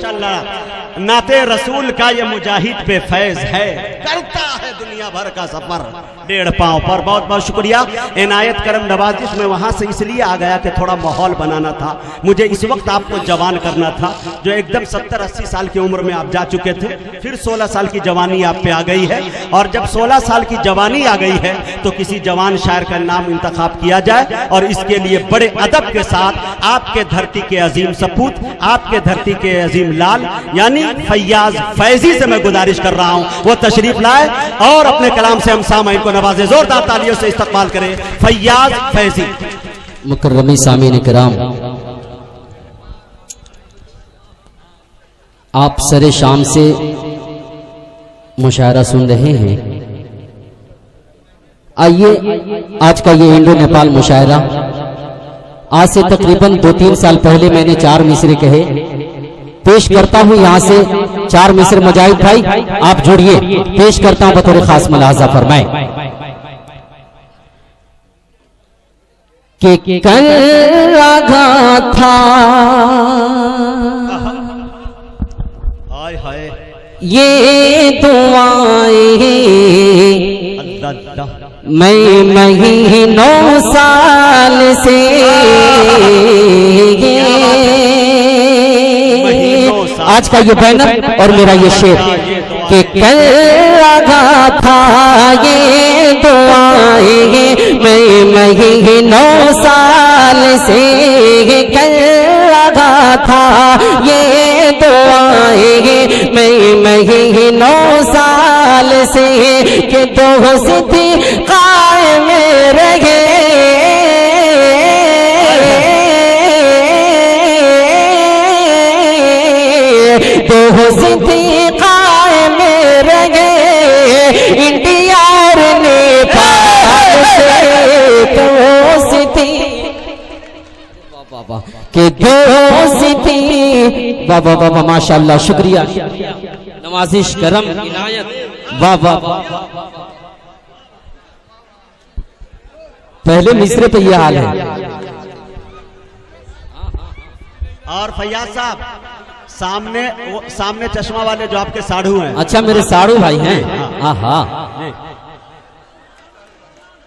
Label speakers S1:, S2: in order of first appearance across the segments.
S1: माशाल्लाह नाते रसूल का ये मुजाहिद पे फैज है, करता है दुनिया भर का सफर 1.5 पाँव पर। बहुत बहुत शुक्रिया इनायत करम नवाजिश। मैं वहाँ से इसलिए आ गया कि थोड़ा माहौल बनाना था मुझे, इस वक्त आपको जवान करना था, जो एकदम 70-80 साल की उम्र में आप जा चुके थे, फिर 16 साल की जवानी आप पे आ गई है। और जब 16 साल की जवानी आ गई है तो किसी जवान शायर का नाम इंतखाब किया जाए, और इसके लिए बड़े अदब के साथ आपके धरती के अजीम सपूत, आपके धरती के अजीम लाल यानी फैयाज फैजी से मैं गुजारिश कर रहा हूं वो तशरीफ लाए और अपने कलाम से हम सामईन को नवाजे। जोरदार तालियों से इस्तकबाल करें फैयाज फैजी।
S2: मुकर्रमी सामीन किराम, आप सरे शाम से मुशायरा सुन रहे हैं। आइए आज का ये इंडो नेपाल मुशायरा, आज से तकरीबन 2-3 साल पहले मैंने 4 मिसरे कहे, पेश करता हूं यहां से 4 मिसरे। मुजाहिद भाई आप जुड़िए, पेश करता हूं बतौर खास मुलाहजा फरमाए कि कल आगा था
S1: हाय हाय
S2: ये दुआएं मैं महीनों साल से, आज का ये बैनर और मेरा ये शेर कि कल लगा था ये दुआएं मैं महीनों साल से, कल लगा था ये दुआएं मैं महीनों साल से, कि दोस्ती कायम रहे दोस्ती कायम रहे इंडिया और नेपाल से, दोस्ती के दोस्ती। वाह वाह वाह माशाल्लाह, शुक्रिया नवाजिश करम इनायत। वाह वाह, पहले मिसरे पे ये हाल है।
S1: और फैयाज साहब सामने चश्मा वाले जो आपके साढ़ू हैं।
S2: अच्छा मेरे साढ़ू भाई हैं। हाँ,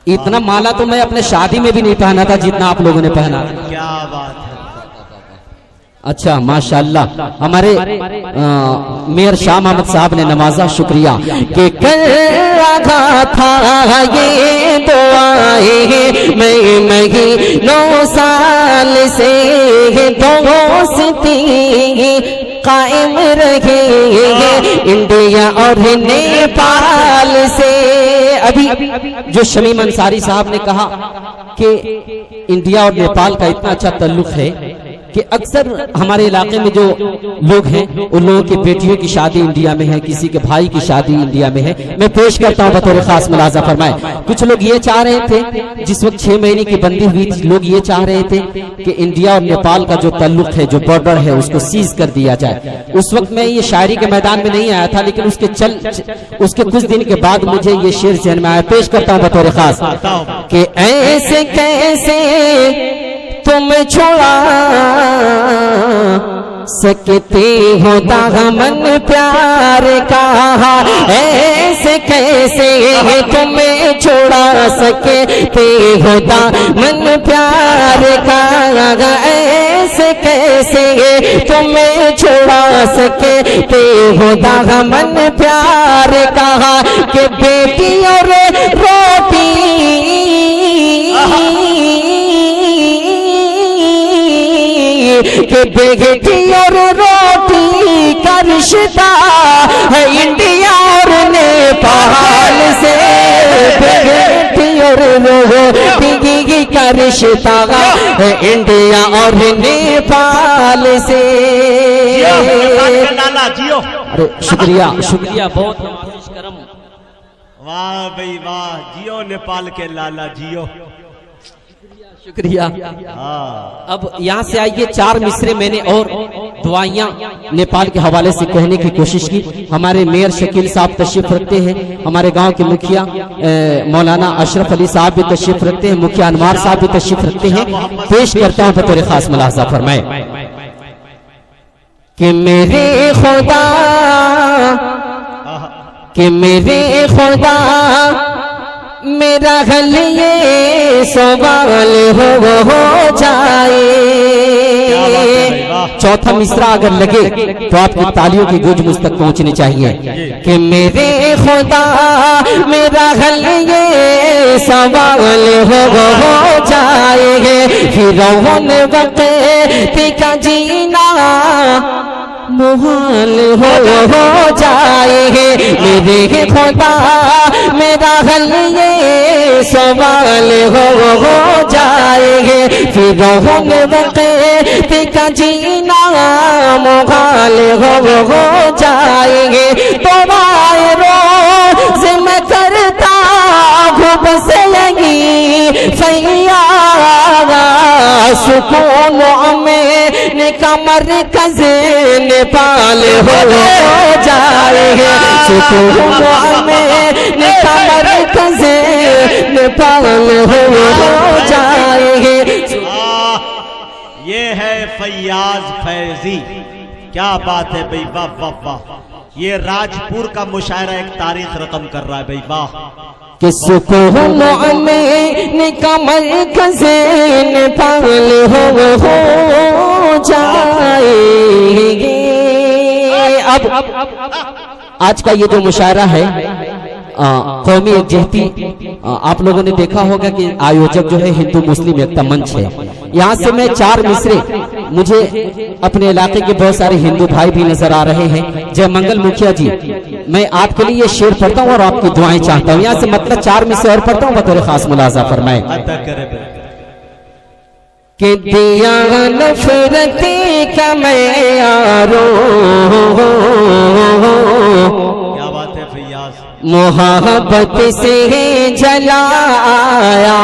S2: इतना माला तो मैं अपने शादी में भी नहीं पहना था जितना आप लोगों ने पहना।
S1: क्या बात है।
S2: अच्छा माशाल्लाह, हमारे मेयर शाह मोहम्मद साहब ने नवाजा, शुक्रिया। कि कल लगा था ये दुआएं मैं महीनों साल से, दोस्ती कायम रहे इंडिया और नेपाल से। अभी जो शमीम अंसारी साहब ने कहा कि इंडिया और नेपाल का इतना अच्छा ताल्लुक है कि अक्सर हमारे इलाके में जो लोग हैं उन लोगों की बेटियों की शादी इंडिया में है, किसी के भाई की शादी इंडिया में है। मैं पेश करता हूं बतौर खास मुलाजा फरमाए। कुछ लोग ये चाह रहे थे, जिस वक्त 6 महीने की बंदी हुई थी, लोग ये चाह रहे थे कि इंडिया और नेपाल का जो ताल्लुक है, जो बॉर्डर है, उसको सीज कर दिया जाए। उस वक्त मैं ये शायरी के मैदान में नहीं आया था, लेकिन उसके कुछ दिन के बाद मुझे ये शेर जहन में आया, पेश करता हूं बतौर खास कि ऐसे कैसे तुम छोड़ा सकते हो दामन प्यार का, ऐसे कैसे तुम्हें छोड़ा सकते हो दामन प्यार का, ऐसे कैसे तुम्हें छोड़ा सकते हो दामन प्यार का, कि बेटी और रोटी कि बेटी और रोटी का रिश्ता है इंडिया और नेपाल से, बेटी और रोटी का रिश्ता है इंडिया और नेपाल से। अरे शुक्रिया शुक्रिया, बहुत करम।
S1: वाह भाई वाह, जियो नेपाल के लाला जियो,
S2: शुक्रिया। अब यहाँ से आइए 4 मिसरे मैंने और दुआइयाँ नेपाल के हवाले से कहने की कोशिश की। हमारे मेयर शकील साहब तशरीफ रखते हैं, हमारे गांव के मुखिया मौलाना अशरफ अली साहब भी तशरीफ रखते हैं, मुखिया अनवार साहब भी तशरीफ रखते हैं। पेश करता हूँ बतौर खास मुलाहजा फरमाए कि मेरे खुदा, कि मेरे खुदा मेरा हल ये सवाल हो जाए। चौथा मिसरा अगर लगे तो आपकी तालियों की गूंज मुझ तक पहुंचनी चाहिए कि मेरे खुदा मेरा हल ये सवाल हो जाएगा। फिर वक्त का जीना मुहाल हो जाएंगे। मेरे खुदा मेरा हल ये सवाल हो जाएंगे। फिर वक्त का जीना मुहाल हो जाएंगे। तो आए रोज मैं करता हूँ बस यही फैयाद सुकून में कमर कज़े नेपाल हो जाएगा। सुकून में कमर कज़े नेपाल हो जाएगा।
S1: ये है फैयाज फैजी, क्या बात है भाई, वाह वाह वाह। ये राजपुर का मुशायरा एक तारीख रकम कर रहा है भाई, वाह।
S2: कि सुकून में कमर कज़े नेपाल हो जाएगी। अब आज का ये जो मुशायरा है कौमी एकजहती, आप लोगों ने देखा होगा कि आयोजक जो है हिंदू मुस्लिम एकता मंच है। यहाँ से मैं 4 मिसरे, मुझे अपने इलाके के बहुत सारे हिंदू भाई भी नजर आ रहे हैं। जय मंगल मुखिया जी, मैं आपके लिए ये शेर पढ़ता हूँ और आपकी दुआएं चाहता हूँ। यहाँ से मतलब 4 मिसरे और पढ़ता हूँ, बतौर खास मुलाजा फरमाए कि दिया नफरती का मैयारो,
S1: क्या बात है फैयाज,
S2: मोहब्बत से जलाया,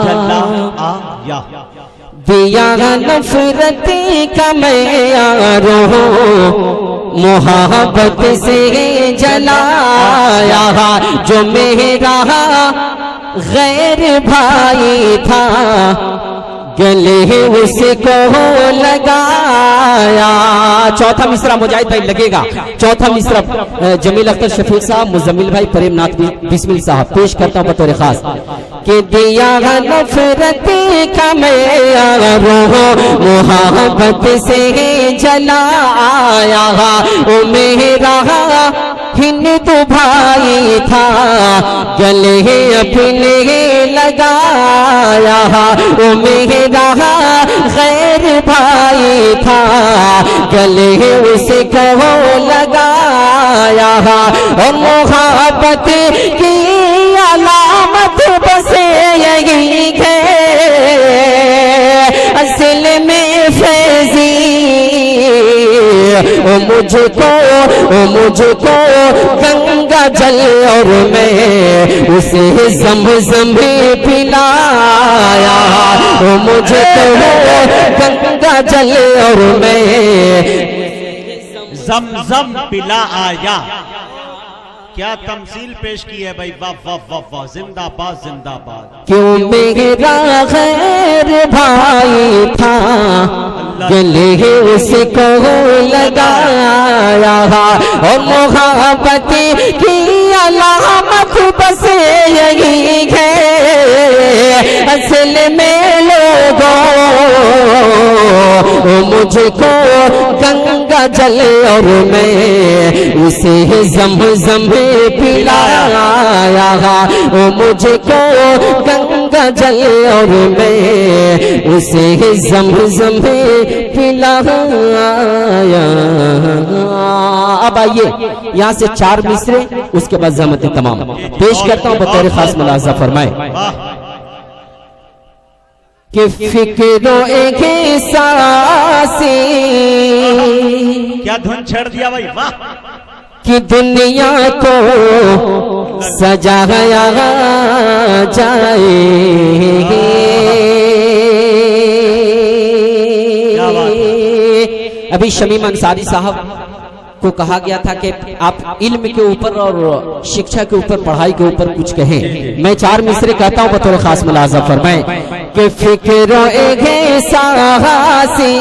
S1: जलाया
S2: दिया नफरती का मैयारो, मोहब्बत से जलाया। जो मेरा गैर भाई था गले उसको लगाया। चौथा मिसरा मुजाहिद भाई लगेगा। चौथा मिसरा जमील अख्तर शफीक साहब, मुजम्मिल भाई, प्रेमनाथ बिस्मिल साहब पेश करता हूँ बतौर खास कि दिया नफरती का मैयारो, मोहब्बत से जलाया। ओ मेरा हिंदू भाई था गले अपने लगाया। ओ मेरा गैर भाई था गले उसको लगाया। और मोहब्बत की अलामत बस यही है असल में फैजी। ओ मुझको गंगा जल और मैं उसे ज़म-ज़म पिलाया। ओ मुझको गंगा जल और मैं
S1: ज़म-ज़म पिला आया। क्या तमसील पेश की है भाई, वाह वाह वाह वाह, जिंदाबाद जिंदाबाद।
S2: क्यों मेरा गैर भाई था गले उसको लगाया। और मोहब्बत की अलामत बस यही है असल में लोगों। मुझको गंगा जल और मैं उसे ज़म-ज़म पिलाया। ओ मुझको गंगा जल और मैं उसे ज़म-ज़म पिलाया। अब आइए यहाँ से 4 मिसरे, उसके बाद ज़हमत तमाम पेश करता हूँ बतौर खास मुलाजा फरमाए कि फिक्रो एक सासी।
S1: क्या धुन छेड़ दिया भाई, वाह।
S2: कि दुनिया को सजाया जाए। अभी शमीम अंसारी साहब को कहा गया था कि आप इल्म के ऊपर और शिक्षा के ऊपर, पढ़ाई के ऊपर कुछ कहें। मैं 4 मिसरे कहता हूं बतौर खास मुलाजा फरमाएं कि फिक्र एक सासी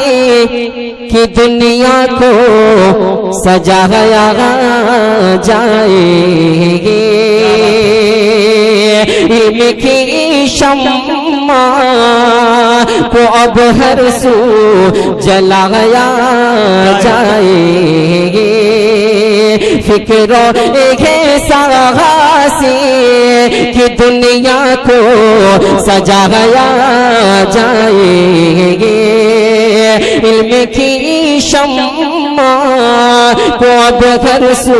S2: कि दुनिया को सजाया जाएगी, इनकी शम्मा को अब हर सू जलाया जाएगी। फिक्रो एक साहसी कि दुनिया को सजाया जाएगी, इल्म की शम्मा को अब घर सू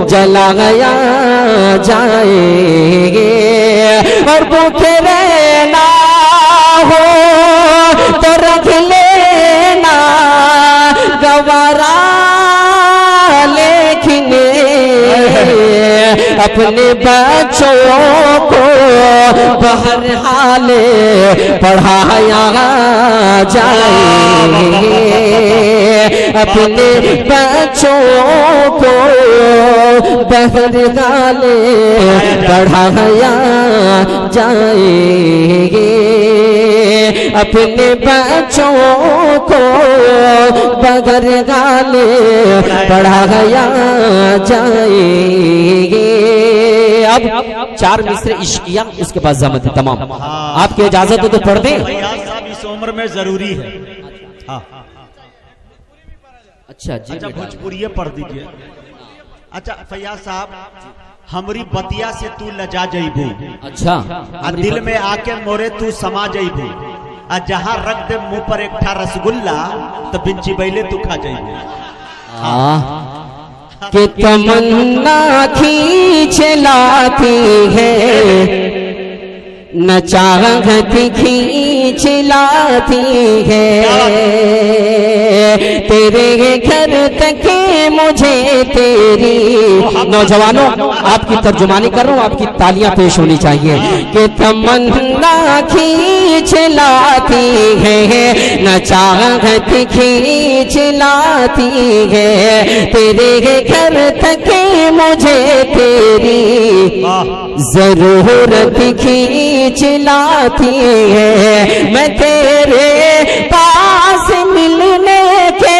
S2: जलाया जाएगी। और भूखे रहना हो तो रख लेना गवारा, लेकिन अपने बच्चों को बहरहाल पढ़ाया जाएगी, अपने बच्चों को बहरहाल पढ़ाया जाएगी, अपने बच्चों को बहरहाल पढ़ाया जाएगी। अब 4 मिसरे इश्किया, उसके बाद ज़मत तमाम। आपकी इजाजत हो तो पढ़ दें।
S1: साहब इस उम्र में जरूरी है। हाँ
S2: अच्छा जी,
S1: अच्छा भोजपुरी पढ़ दीजिए। अच्छा फैयाज साहब, हमरी बतिया से तू लजा जइबू,
S2: अच्छा
S1: आ दिल में आके मोरे तू समा जइबू, आ जहाँ रख दे मुंह पर एक ठा रसगुल्ला तो बिंची बैले तू खा जइबू।
S2: कि तमन्ना खींच लाती है, न चाहत खींच लाती है, तेरे घर तक मुझे तेरी। नौजवानों, आपकी तर्जुमानी कर रहा हूँ, आपकी तालियां पेश होनी चाहिए। कि तमन्ना खींच लाती है, न चाहत खींच लाती है, तेरे घर तक मुझे तेरी जरूरत खींच लाती है। मैं तेरे पास मिलने के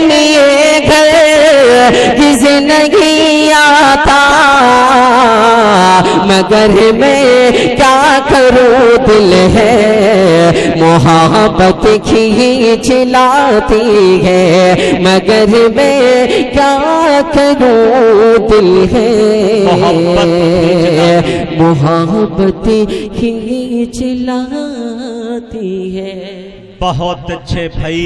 S2: लिए घर किसी नहीं आता, मगर मैं क्या करूं, दिल है मोहब्बत खींच लाती है, मगर मैं क्या करूं, दिल है मोहब्बत खींच लाती है।
S1: बहुत अच्छे भाई।